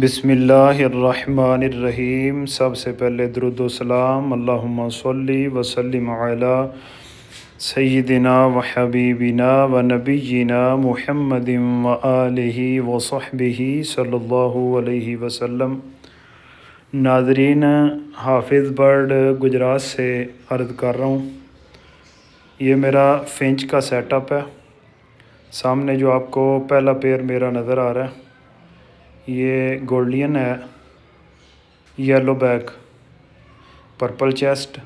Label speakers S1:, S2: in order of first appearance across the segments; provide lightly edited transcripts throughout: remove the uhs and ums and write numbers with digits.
S1: बिस्मिल्लाहिर्रहमानिर्रहीम। सबसे पहले दुरूद व सलाम अल्लाहुम्मा सल्ली व सल्लिम अला सय्यिदिना व हबीबिना व नबिय्यिना मुहम्मदिन व आलिहि व सहबिहि सल्लल्लाहु अलैहि वसल्लम। नाज़रीन, हाफिज़ बर्ड गुजरात से अर्ज़ कर रहा हूँ। ये मेरा फिंच का सेटअप है। सामने जो आपको पहला पेयर मेरा नज़र आ रहा है, ये गोल्डियन है, yellow back, purple chest,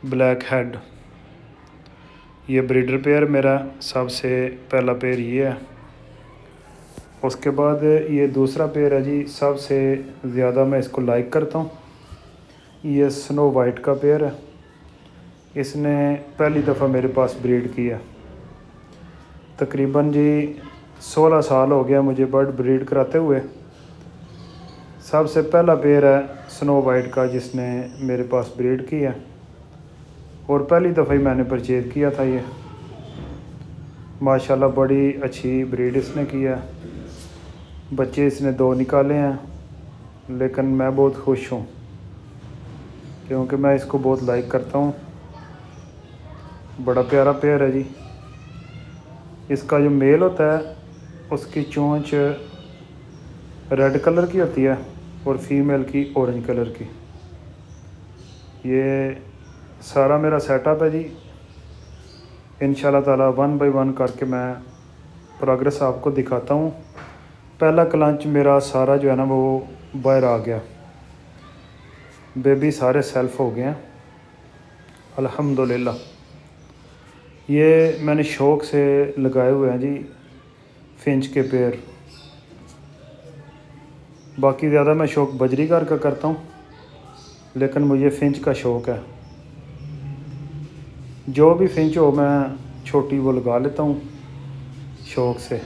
S1: black head. ये ब्रीडर पेयर मेरा सबसे पहला पेयर ये है। उसके बाद ये दूसरा पेयर है जी, सबसे ज़्यादा मैं इसको लाइक करता हूँ। ये स्नो वाइट का पेयर है। इसने पहली दफ़ा मेरे पास ब्रीड किया। तकरीबन जी 16 साल हो गया मुझे बर्ड ब्रीड कराते हुए। सबसे पहला पेयर है स्नो वाइट का जिसने मेरे पास ब्रीड किया, और पहली दफ़ा ही मैंने परचेज़ किया था। ये माशाल्लाह बड़ी अच्छी ब्रीड इसने किया। बच्चे इसने 2 निकाले हैं, लेकिन मैं बहुत खुश हूँ क्योंकि मैं इसको बहुत लाइक करता हूँ। बड़ा प्यारा पेयर है जी। इसका जो मेल होता है उसकी चोंच रेड कलर की होती है और फीमेल की ऑरेंज कलर की। ये सारा मेरा सेटअप है जी। इंशाल्लाह ताला 1 बाय 1 करके मैं प्रोग्रेस आपको दिखाता हूँ। पहला क्लच मेरा सारा जो है ना वो बाहर आ गया। बेबी सारे सेल्फ हो गए हैं अल्हम्दुलिल्लाह। ये मैंने शौक़ से लगाए हुए हैं जी फिंच के पेयर। बाकी ज़्यादा मैं शौक़ बजरीगार का करता हूँ, लेकिन मुझे फिंच का शौक़ है। जो भी फिंच हो मैं छोटी वो लगा लेता हूँ शौक़ से।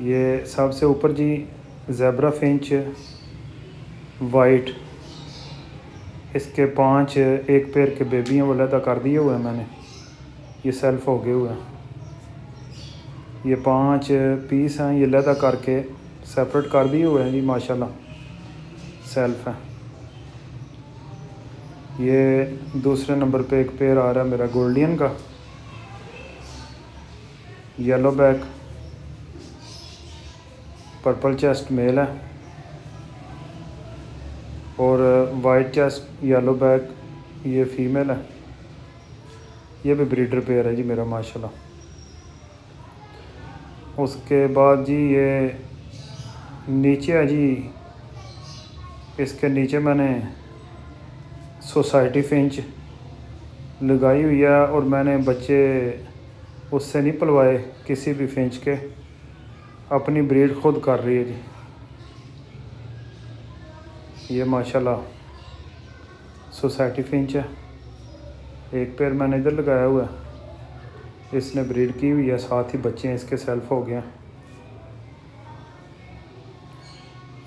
S1: ये सबसे ऊपर जी ज़ेब्रा फिंच वाइट, इसके 5 एक पेयर के बेबी हैं, वो अलहदा कर दिए हुए हैं मैंने। ये सेल्फ हो गए हुए हैं। ये 5 पीस हैं, ये अलहदा करके सेपरेट कर दिए हुए हैं जी, माशाल्लाह सेल्फ हैं। ये दूसरे नंबर पे एक पेयर आ रहा है मेरा गोल्डियन का, yellow back, purple chest male है, और वाइट चेस्ट येलो बैक ये फीमेल है। ये भी ब्रीडर पेयर है जी मेरा माशाल्लाह। उसके बाद जी ये नीचे है जी, इसके नीचे मैंने सोसाइटी फिंच लगाई हुई है, और मैंने बच्चे उससे नहीं पलवाए किसी भी फिंच के। अपनी ब्रीड खुद कर रही है जी। ये माशाल्लाह सोसाइटी फिंच है। एक पेयर मैंने इधर लगाया हुआ है, इसने ब्रीड की हुई है, साथ ही बच्चे हैं इसके सेल्फ हो गए हैं।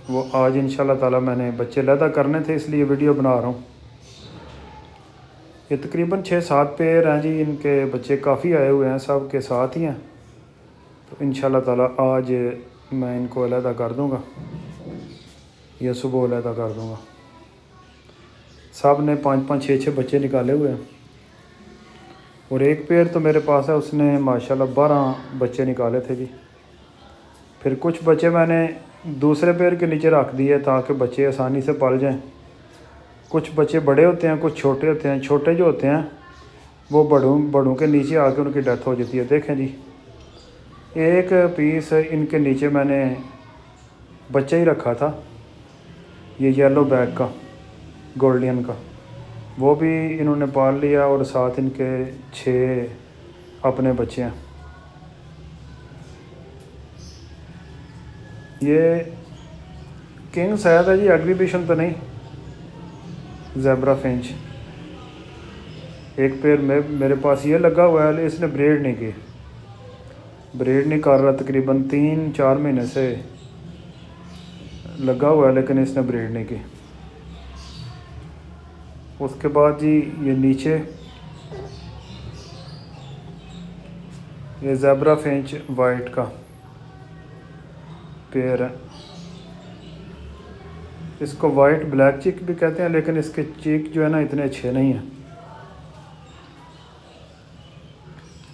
S1: वो आज इंशाल्लाह ताला मैंने बच्चे अलहदा करने थे, इसलिए वीडियो बना रहा हूँ। ये तकरीबन 6-7 पेयर हैं जी, इनके बच्चे काफ़ी आए हुए हैं, सब के साथ ही हैं। तो इंशाल्लाह ताला आज मैं इनको अलहदा कर दूँगा या सुबह अलहदा कर दूँगा। सब ने 5-5 6-6 बच्चे निकाले हुए हैं, और एक पेयर तो मेरे पास है, उसने माशाल्लाह 12 बच्चे निकाले थे जी। फिर कुछ बच्चे मैंने दूसरे पेयर के नीचे रख दिए ताकि बच्चे आसानी से पल जाएं। कुछ बच्चे बड़े होते हैं, कुछ छोटे होते हैं। छोटे जो होते हैं वो बड़ों के नीचे आके उनकी डेथ हो जाती है। देखें जी, एक पीस इनके नीचे मैंने बच्चा ही रखा था, ये येलो बैक का, गोल्डियन का, वो भी इन्होंने पाल लिया, और साथ इनके 6 अपने बच्चे हैं। ये किंग शायद है जी, एग्जीबिशन तो नहीं। ज़ेब्रा फिंच एक पेयर में मेरे पास ये लगा हुआ है, इसने ब्रीड नहीं की, ब्रीड नहीं कर रहा। तकरीबन 3-4 महीने से लगा हुआ है, लेकिन इसने ब्रीड नहीं की। उसके बाद जी ये नीचे ये ज़ेब्रा फिंच वाइट का, पेयर है। इसको वाइट ब्लैक चीक भी कहते हैं, लेकिन इसके चीक जो है ना इतने अच्छे नहीं हैं,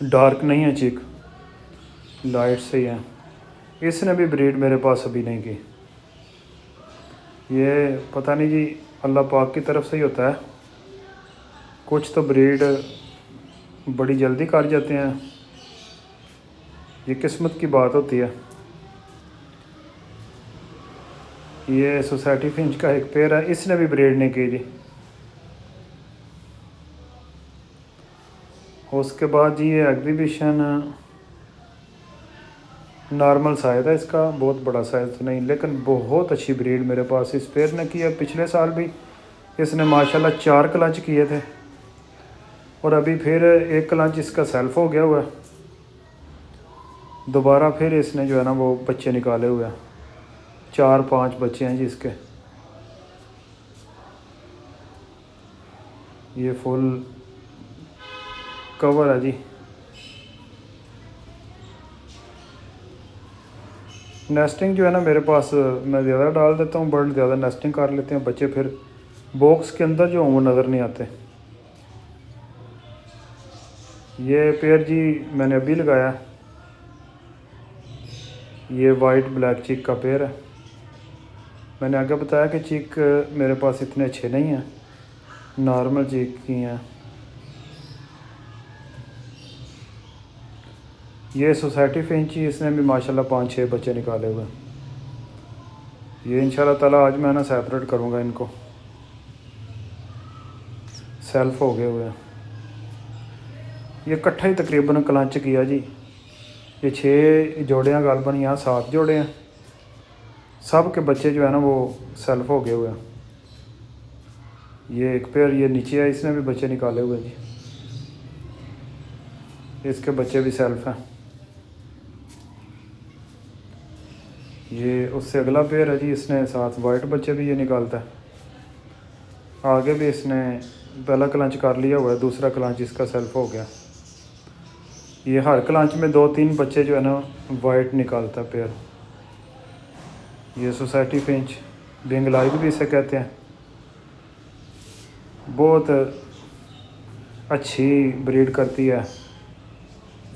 S1: डार्क नहीं है चीक, लाइट से ही है। इसने भी ब्रीड मेरे पास अभी नहीं की। ये पता नहीं जी, अल्लाह पाक की तरफ से ही होता है। कुछ तो ब्रीड बड़ी जल्दी कर जाते हैं, ये किस्मत की बात होती है। ये सोसाइटी फिंच का एक पेयर है, इसने भी ब्रीड नहीं की जी। उसके बाद जी ये एग्जीबिशन नॉर्मल साइज़ है इसका, बहुत बड़ा साइज़ तो नहीं, लेकिन बहुत अच्छी ब्रीड मेरे पास इस पेयर ने की है। पिछले साल भी इसने माशाल्लाह 4 क्लच किए थे, और अभी फिर एक क्लच इसका सेल्फ हो गया हुआ है। दोबारा फिर इसने जो है ना वो बच्चे निकाले हुए हैं, 4-5 बच्चे हैं जी इसके। ये फुल कवर है जी। नेस्टिंग जो है ना मेरे पास मैं ज़्यादा डाल देता हूँ, बर्ड ज़्यादा नेस्टिंग कर लेते हैं, बच्चे फिर बॉक्स के अंदर जो वो नज़र नहीं आते। ये पेयर जी मैंने अभी लगाया, ये वाइट ब्लैक चीक का पेयर है। मैंने आगे बताया कि चीक मेरे पास इतने अच्छे नहीं हैं, नॉर्मल चीक की हैं। ये सोसाइटी फिंची, इसने भी माशाल्लाह 5-6 बच्चे निकाले हुए हैं। ये इंशाल्लाह ताला आज मैं ना सेपरेट करूँगा इनको, सेल्फ हो गए हुए हैं। ये इकट्ठा ही तकरीबन क्लच किया जी। ये 6 जोड़े हैं गालबन, यहाँ 7 जोड़े हैं, सब के बच्चे जो है ना वो सेल्फ हो गए हुए हैं। ये एक पेयर ये नीचे है, इसने भी बच्चे निकाले हुए हैं जी, इसके बच्चे भी सेल्फ हैं। ये उससे अगला पेयर है जी, इसने 7 वाइट बच्चे भी ये निकालता है। आगे भी इसने पहला क्लच कर लिया हुआ है, दूसरा क्लच इसका सेल्फ हो गया। ये हर क्लच में 2-3 बच्चे जो है ना वाइट निकालता है पेयर। ये सोसाइटी फिंच, बेंगलाई भी इसे कहते हैं, बहुत अच्छी ब्रीड करती है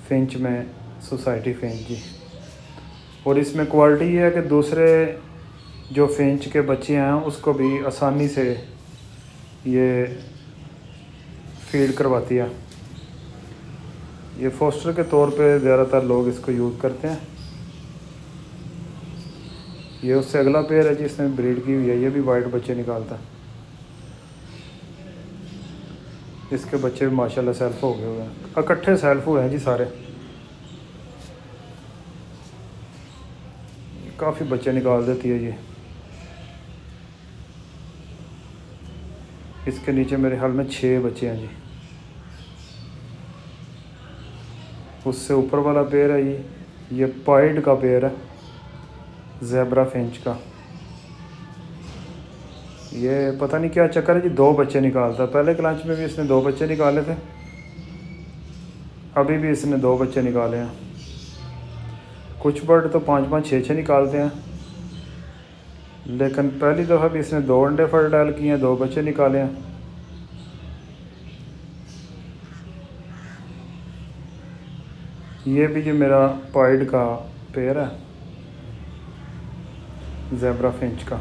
S1: फिंच में सोसाइटी फिंच जी। और इसमें क्वालिटी ये है कि दूसरे जो फिंच के बच्चे हैं उसको भी आसानी से ये फीड करवाती है। ये फोस्टर के तौर पे ज़्यादातर लोग इसको यूज़ करते हैं। ये उससे अगला पेयर है जिसने ब्रीड की हुई है, ये भी वाइट बच्चे निकालता है। इसके बच्चे भी माशाल्लाह सेल्फ हो गए हुए हैं, इकट्ठे सेल्फ हुए हैं जी सारे। काफ़ी बच्चे निकाल देती है ये। इसके नीचे मेरे हाल में 6 बच्चे हैं जी। उससे ऊपर वाला पेयर है ये पाइड का पेयर है, ज़ेब्रा फिंच का। ये पता नहीं क्या चक्कर है जी, 2 बच्चे निकालता है। पहले क्लच में भी इसने 2 बच्चे निकाले थे, अभी भी इसने 2 बच्चे निकाले हैं। कुछ बर्ड तो 5-5 6-6 निकालते हैं, लेकिन पहली दफ़ा भी इसने 2 अंडे फर्टाइल किए हैं, 2 बच्चे निकाले हैं। ये भी जो मेरा पाइड का पेयर है, ज़ेब्रा फिंच का,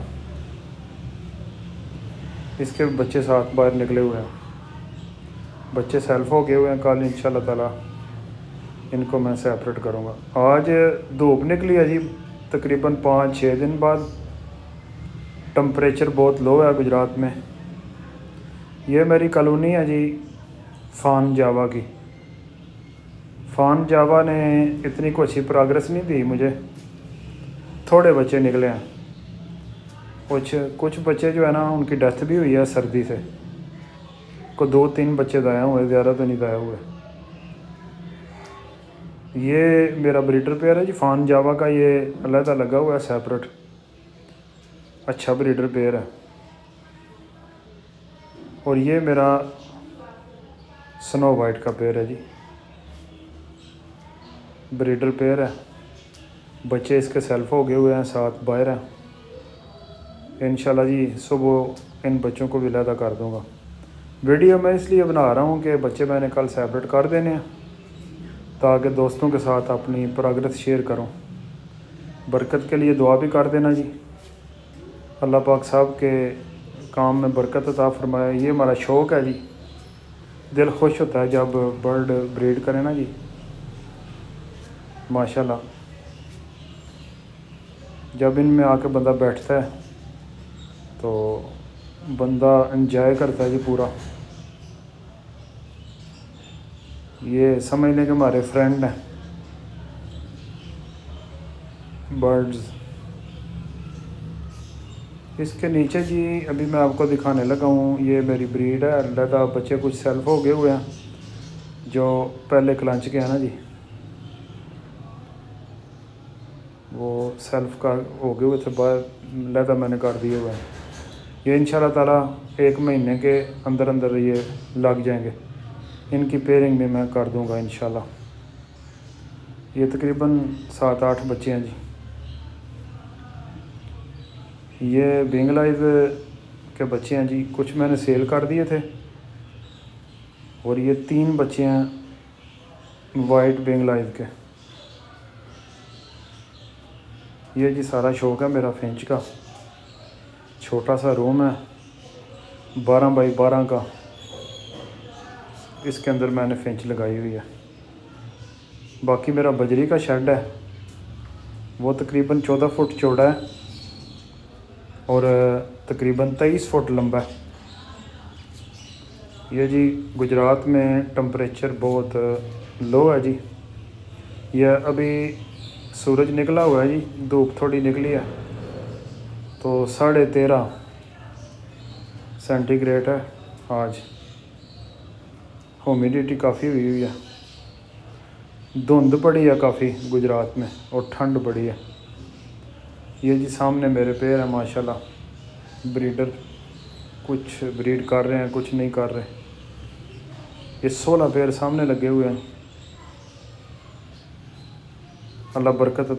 S1: इसके बच्चे 7 बाहर निकले हुए हैं, बच्चे सेल्फ हो गए हुए हैं। कल इंशाल्लाह ताला इनको मैं सेपरेट करूँगा। आज धूप निकली है जी, तकरीबन 5-6 दिन बाद। टम्परेचर बहुत लो है गुजरात में। ये मेरी कॉलोनी है जी फ़ान जावा की। फ़ान जावा ने इतनी कोई अच्छी प्रोग्रेस नहीं दी मुझे, थोड़े बच्चे निकले हैं। कुछ बच्चे जो है ना उनकी डेथ भी हुई है सर्दी से, को 2-3 बच्चे दाया हुए, ज़्यादा तो नहीं दाया हुए। ये मेरा ब्रीडर पेयर है जी फ़ान जावा का, ये अलग लगा हुआ है सेपरेट, अच्छा ब्रीडर पेयर है। और ये मेरा स्नो वाइट का पेयर है जी, ब्रीडर पेयर है, बच्चे इसके सेल्फ हो गए हुए हैं, 7 बाहर हैं। इंशाल्लाह जी सुबह इन बच्चों को भी अलहदा कर दूँगा। वीडियो मैं इसलिए बना रहा हूँ कि बच्चे मैंने कल सेपरेट कर देने हैं ताकि दोस्तों के साथ अपनी प्रोग्रेस शेयर करूँ। बरकत के लिए दुआ भी कर देना जी। अल्लाह पाक साहब के काम में बरकत अता फरमाए। ये हमारा शौक़ है जी। दिल खुश होता है जब बर्ड ब्रीड करें ना जी, माशाल्लाह। जब इनमें आके बंदा बैठता है तो बंदा एंजॉय करता है जी पूरा। ये समझ लें कि हमारे फ्रेंड हैं बर्ड्स। इसके नीचे जी अभी मैं आपको दिखाने लगा हूँ, ये मेरी ब्रीड है। अलहदा बच्चे कुछ सेल्फ हो गए हुए हैं जो पहले क्लच के हैं ना जी, वो सेल्फ का हो गए हुए थे, अलहदा मैंने कर दिए हुए हैं। ये इंशाल्लाह ताला 1 महीने के अंदर अंदर ये लग जाएंगे। इनकी पेयरिंग भी मैं कर दूंगा इंशाल्लाह। ये तकरीबन 7-8 बच्चे हैं जी। ये बेंगलाइज के बच्चे हैं जी, कुछ मैंने सेल कर दिए थे और ये 3 बच्चे हैं वाइट बेंगलाइज के। ये जी सारा शौक़ है मेरा फिंच का। छोटा सा रूम है 12 बाई 12 का, इसके अंदर मैंने फिंच लगाई हुई है। बाकी मेरा बजरी का शेड है, वो तकरीबन 14 फुट चौड़ा है और तकरीबन 23 फुट लंबा है। ये जी गुजरात में टम्परेचर बहुत लो है जी। यह अभी सूरज निकला हुआ है जी, धूप थोड़ी निकली है तो 13.5 सेंटीग्रेड है आज। ह्यूमिडिटी काफ़ी हुई हुई है, धुंध पड़ी है काफ़ी गुजरात में और ठंड बड़ी है। ये जी सामने मेरे पेड़ हैं माशाल्लाह। ब्रीडर कुछ ब्रीड कर रहे हैं, कुछ नहीं कर रहे। ये 16 पेड़ सामने लगे हुए हैं। अल्लाह बरकत